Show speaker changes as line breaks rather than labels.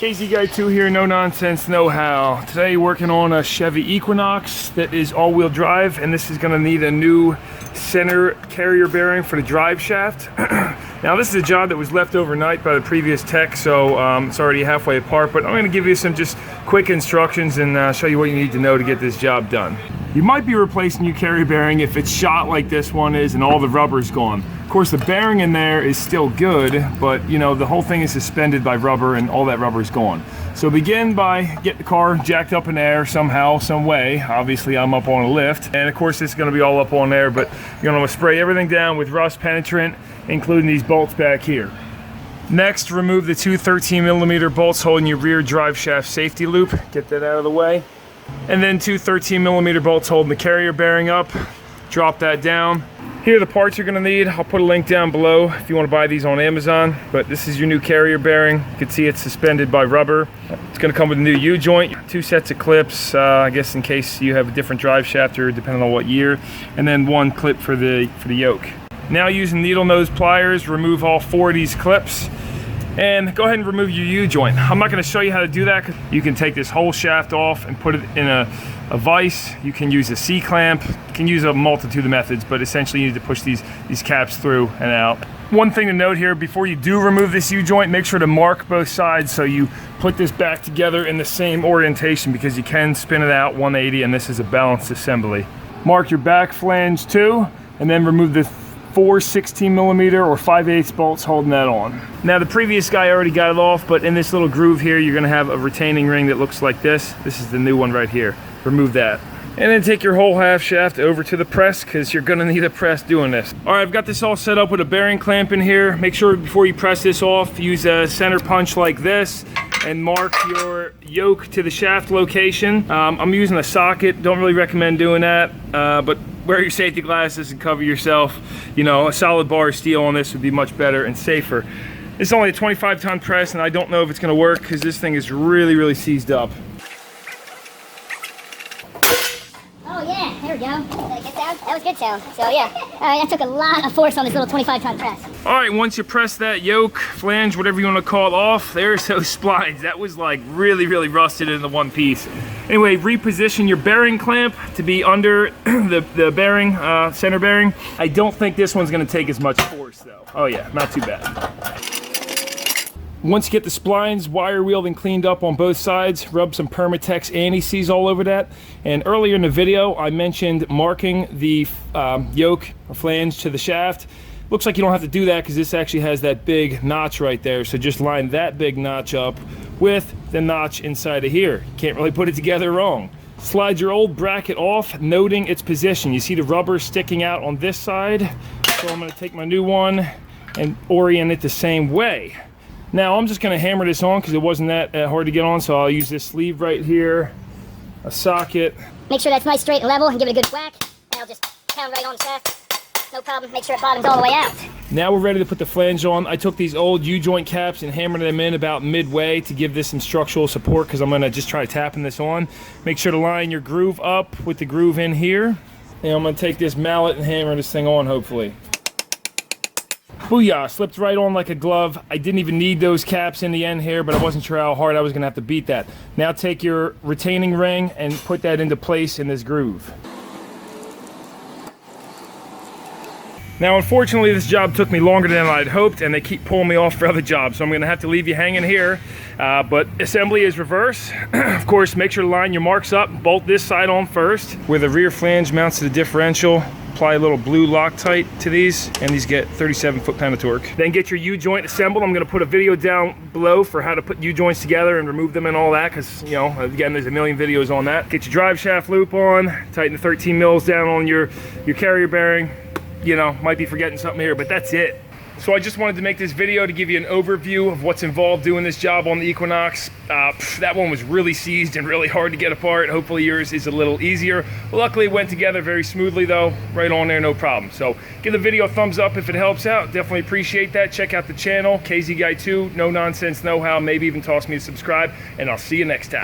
Casey Guy 2 here, No Nonsense Know-How. Today working on a Chevy Equinox that is all-wheel drive, and this is going to need a new center carrier bearing for the drive shaft. Now this is a job that was left overnight by the previous tech, so it's already halfway apart, but I'm going to give you some just quick instructions and show you what you need to know to get this job done. You might be replacing your carrier bearing if it's shot like this one is and all the rubber's gone. Of course the bearing in there is still good, but you know, the whole thing is suspended by rubber and all that rubber is gone. So begin by getting the car jacked up in air somehow, some way. Obviously I'm up on a lift, and of course it's going to be all up on air, but you're going to spray everything down with rust penetrant, including these bolts back here. Next, remove the two 13mm bolts holding your rear drive shaft safety loop. Get that out of the way. And then two 13mm bolts holding the carrier bearing up. Drop that down. Here are the parts you're going to need. I'll put a link down below if you want to buy these on Amazon. But this is your new carrier bearing. You can see it's suspended by rubber. It's going to come with a new U-joint, two sets of clips, I guess in case you have a different drive shaft or depending on what year, and then one clip for the yoke. Now using needle nose pliers, remove all four of these clips. And go ahead and remove your U-joint. I'm not going to show you how to do that, because you can take this whole shaft off and put it in a vise. You can use a C-clamp. You can use a multitude of methods, but essentially you need to push these caps through and out. One thing to note here, before you do remove this U-joint, make sure to mark both sides so you put this back together in the same orientation, because you can spin it out 180 and this is a balanced assembly. Mark your back flange too, and then remove the four 16mm or 5/8 bolts holding that on. Now the previous guy already got it off, but in this little groove here you're going to have a retaining ring that looks like this. This is the new one right here. Remove that. And then take your whole half shaft over to the press, because you're going to need a press doing this. Alright, I've got this all set up with a bearing clamp in here. Make sure before you press this off, use a center punch like this and mark your yoke to the shaft location. I'm using a socket. Don't really recommend doing that, but wear your safety glasses and cover yourself. You know, a solid bar of steel on this would be much better and safer. It's only a 25-ton press, and I don't know if it's going to work because this thing is really seized up.
Oh yeah, there we go. Good sound? That was good sound. So yeah, that took a lot of force on this little 25-ton press.
Alright, once you press that yoke, flange, whatever you want to call it off, there's those splines. That was like really rusted into one piece. Anyway, reposition your bearing clamp to be under the bearing, center bearing. I don't think this one's going to take as much force though. Oh yeah, not too bad. Once you get the splines wire wheeled and cleaned up on both sides, rub some Permatex anti-seize all over that. And earlier in the video, I mentioned marking the yoke or flange to the shaft. Looks like you don't have to do that because this actually has that big notch right there. So just line that big notch up with the notch inside of here. You can't really put it together wrong. Slide your old bracket off, noting its position. You see the rubber sticking out on this side. So I'm going to take my new one and orient it the same way. Now I'm just going to hammer this on because it wasn't that hard to get on, so I'll use this sleeve right here, a socket.
Make sure that's nice, straight, and level, and give it a good whack. And I'll just pound right on the shaft. No problem. Make sure it bottoms all the way out.
Now we're ready to put the flange on. I took these old U-joint caps and hammered them in about midway to give this some structural support, because I'm going to just try tapping this on. Make sure to line your groove up with the groove in here. And I'm going to take this mallet and hammer this thing on, hopefully. Booyah, slipped right on like a glove. I didn't even need those caps in the end here, but I wasn't sure how hard I was going to have to beat that. Now take your retaining ring and put that into place in this groove. Now unfortunately this job took me longer than I'd hoped, and they keep pulling me off for other jobs, so I'm going to have to leave you hanging here. But assembly is reverse. Of course, make sure to line your marks up. Bolt this side on first, where the rear flange mounts to the differential. Apply a little blue Loctite to these, and these get 37 foot-pound of torque. Then get your U-joint assembled. I'm going to put a video down below for how to put U-joints together and remove them and all that, because, you know, again, there's a million videos on that. Get your drive shaft loop on, tighten the 13 mils down on your carrier bearing. You know, might be forgetting something here, but that's it. So I just wanted to make this video to give you an overview of what's involved doing this job on the Equinox. That one was really seized and really hard to get apart. Hopefully yours is a little easier. Luckily it went together very smoothly though, right on there, no problem. So give the video a thumbs up if it helps out. Definitely appreciate that. Check out the channel, Casey Guy 2, No Nonsense Know-How. Maybe even toss me a subscribe, and I'll see you next time.